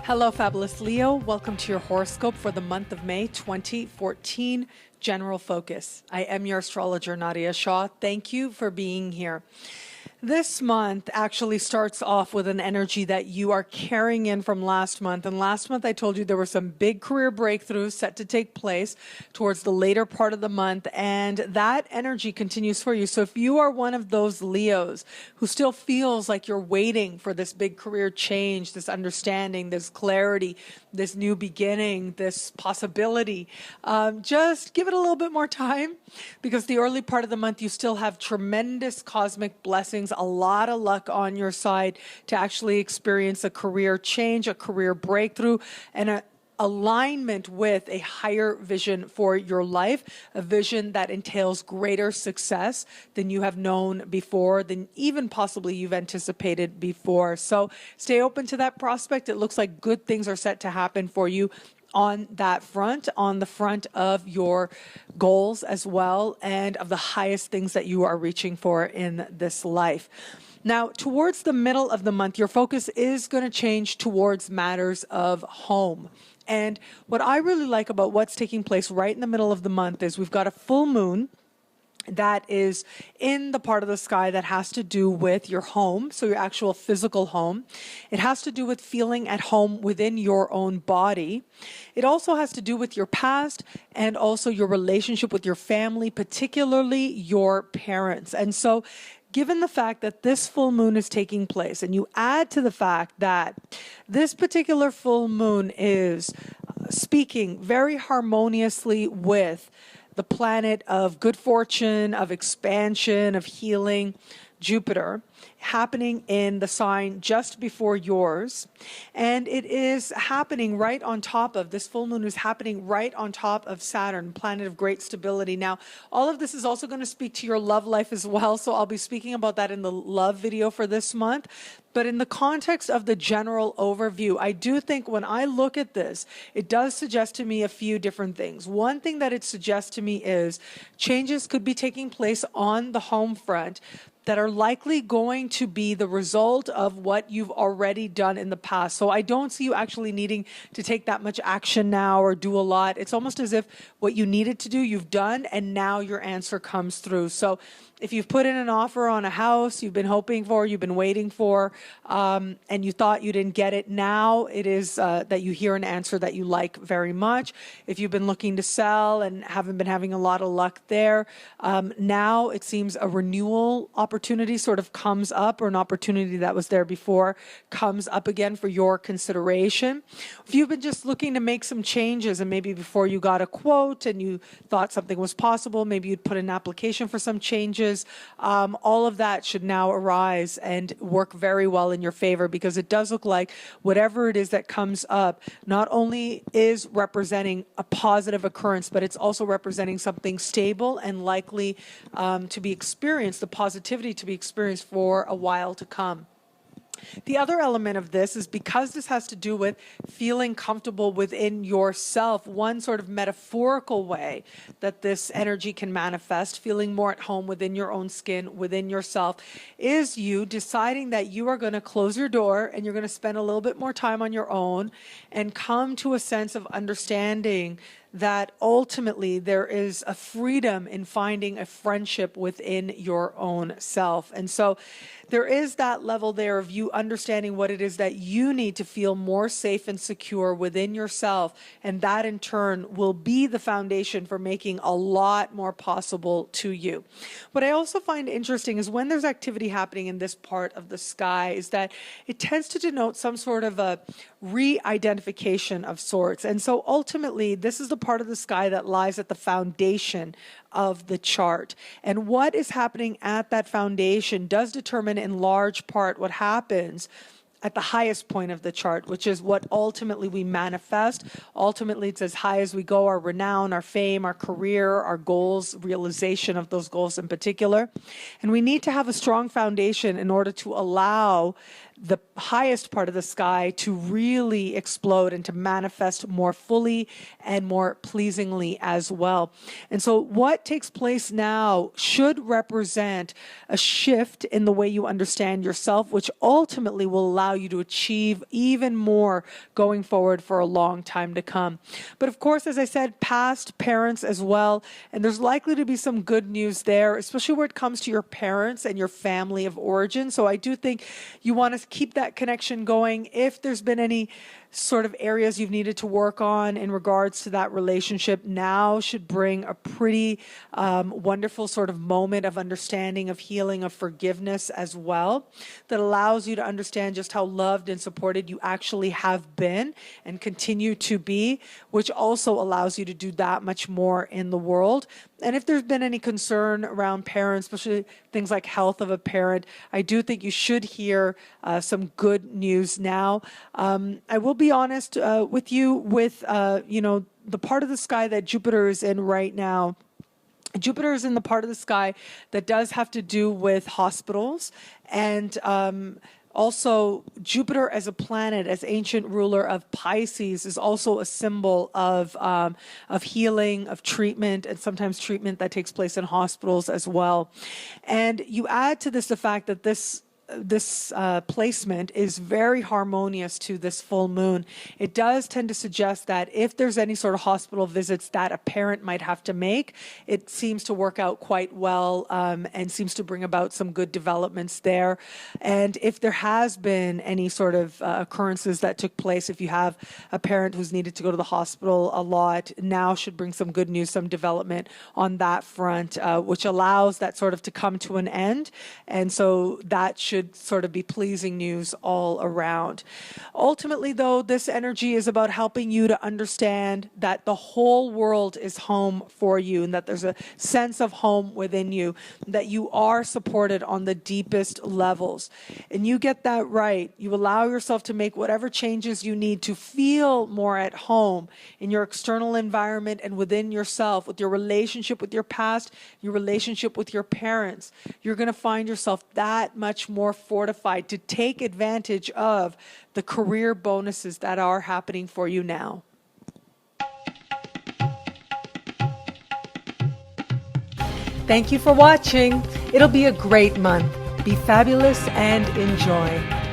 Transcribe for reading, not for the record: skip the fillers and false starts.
Hello, fabulous Leo. Welcome to your horoscope for the month of May 2014, General Focus. I am your astrologer, Nadiya Shah. Thank you for being here. This month actually starts off with an energy that you are carrying in from last month. And last month I told you there were some big career breakthroughs set to take place towards the later part of the month. And that energy continues for you. So if you are one of those Leos who still feels like you're waiting for this big career change, this understanding, this clarity, this new beginning, this possibility, just give it a little bit more time, because the early part of the month you still have tremendous cosmic blessings, a lot of luck on your side to actually experience a career change, a career breakthrough, and a alignment with a higher vision for your life, a vision that entails greater success than you have known before, than even possibly you've anticipated before. So stay open to that prospect. It looks like good things are set to happen for you on that front, on the front of your goals as well, and of the highest things that you are reaching for in this life. Now, towards the middle of the month, your focus is going to change towards matters of home. And what I really like about what's taking place right in the middle of the month is we've got a full moon that is in the part of the sky that has to do with your home, so your actual physical home. It has to do with feeling at home within your own body. It also has to do with your past and also your relationship with your family, particularly your parents. And so given the fact that this full moon is taking place, and you add to the fact that this particular full moon is speaking very harmoniously with the planet of good fortune, of expansion, of healing, Jupiter, happening in the sign just before yours. And it is happening right on top of, this full moon is happening right on top of Saturn, planet of great stability. Now, all of this is also going to speak to your love life as well. So I'll be speaking about that in the love video for this month. But in the context of the general overview, I do think when I look at this, it does suggest to me a few different things. One thing that it suggests to me is changes could be taking place on the home front that are likely going to be the result of what you've already done in the past. So I don't see you actually needing to take that much action now or do a lot. It's almost as if what you needed to do, you've done, and now your answer comes through. So if you've put in an offer on a house you've been hoping for, you've been waiting for, and you thought you didn't get it, now it is that you hear an answer that you like very much. If you've been looking to sell and haven't been having a lot of luck there, now it seems a renewal opportunity sort of comes up, or an opportunity that was there before comes up again for your consideration. If you've been just looking to make some changes, and maybe before you got a quote and you thought something was possible, maybe you'd put an application for some changes, all of that should now arise and work very well in your favor, because it does look like whatever it is that comes up not only is representing a positive occurrence, but it's also representing something stable and likely to be experienced, the positivity to be experienced for a while to come. The other element of this is, because this has to do with feeling comfortable within yourself, one sort of metaphorical way that this energy can manifest, feeling more at home within your own skin, within yourself, is you deciding that you are going to close your door and you're going to spend a little bit more time on your own and come to a sense of understanding that ultimately there is a freedom in finding a friendship within your own self. And so there is that level there of you understanding what it is that you need to feel more safe and secure within yourself. And that in turn will be the foundation for making a lot more possible to you. What I also find interesting is when there's activity happening in this part of the sky is that it tends to denote some sort of a re-identification of sorts. And so ultimately, this is the part of the sky that lies at the foundation of the chart. And what is happening at that foundation does determine in large part what happens at the highest point of the chart, which is what ultimately we manifest. Ultimately, it's as high as we go, our renown, our fame, our career, our goals, realization of those goals in particular. And we need to have a strong foundation in order to allow the highest part of the sky to really explode and to manifest more fully and more pleasingly as well. And so what takes place now should represent a shift in the way you understand yourself, which ultimately will allow you to achieve even more going forward for a long time to come. But of course, as I said, past parents as well, and there's likely to be some good news there, especially where it comes to your parents and your family of origin. So I do think you want to keep that connection going. If there's been any sort of areas you've needed to work on in regards to that relationship, now should bring a pretty wonderful sort of moment of understanding, of healing, of forgiveness as well, that allows you to understand just how loved and supported you actually have been and continue to be, which also allows you to do that much more in the world. And if there's been any concern around parents, especially things like health of a parent, I do think you should hear some good news now. I will be honest with you with, the part of the sky that Jupiter is in right now. Jupiter is in the part of the sky that does have to do with hospitals and also, Jupiter as a planet, as ancient ruler of Pisces, is also a symbol of healing, of treatment, and sometimes treatment that takes place in hospitals as well. And you add to this the fact that this placement is very harmonious to this full moon. It does tend to suggest that if there's any sort of hospital visits that a parent might have to make, it seems to work out quite well and seems to bring about some good developments there. And if there has been any sort of occurrences that took place, if you have a parent who's needed to go to the hospital a lot, now should bring some good news, some development on that front, which allows that sort of to come to an end. And so that should sort of be pleasing news all around. Ultimately, though, this energy is about helping you to understand that the whole world is home for you and that there's a sense of home within you, that you are supported on the deepest levels. And you get that right. You allow yourself to make whatever changes you need to feel more at home in your external environment and within yourself, with your relationship with your past, your relationship with your parents. You're going to find yourself that much more fortified to take advantage of the career bonuses that are happening for you now. Thank you for watching. It'll be a great month. Be fabulous and enjoy.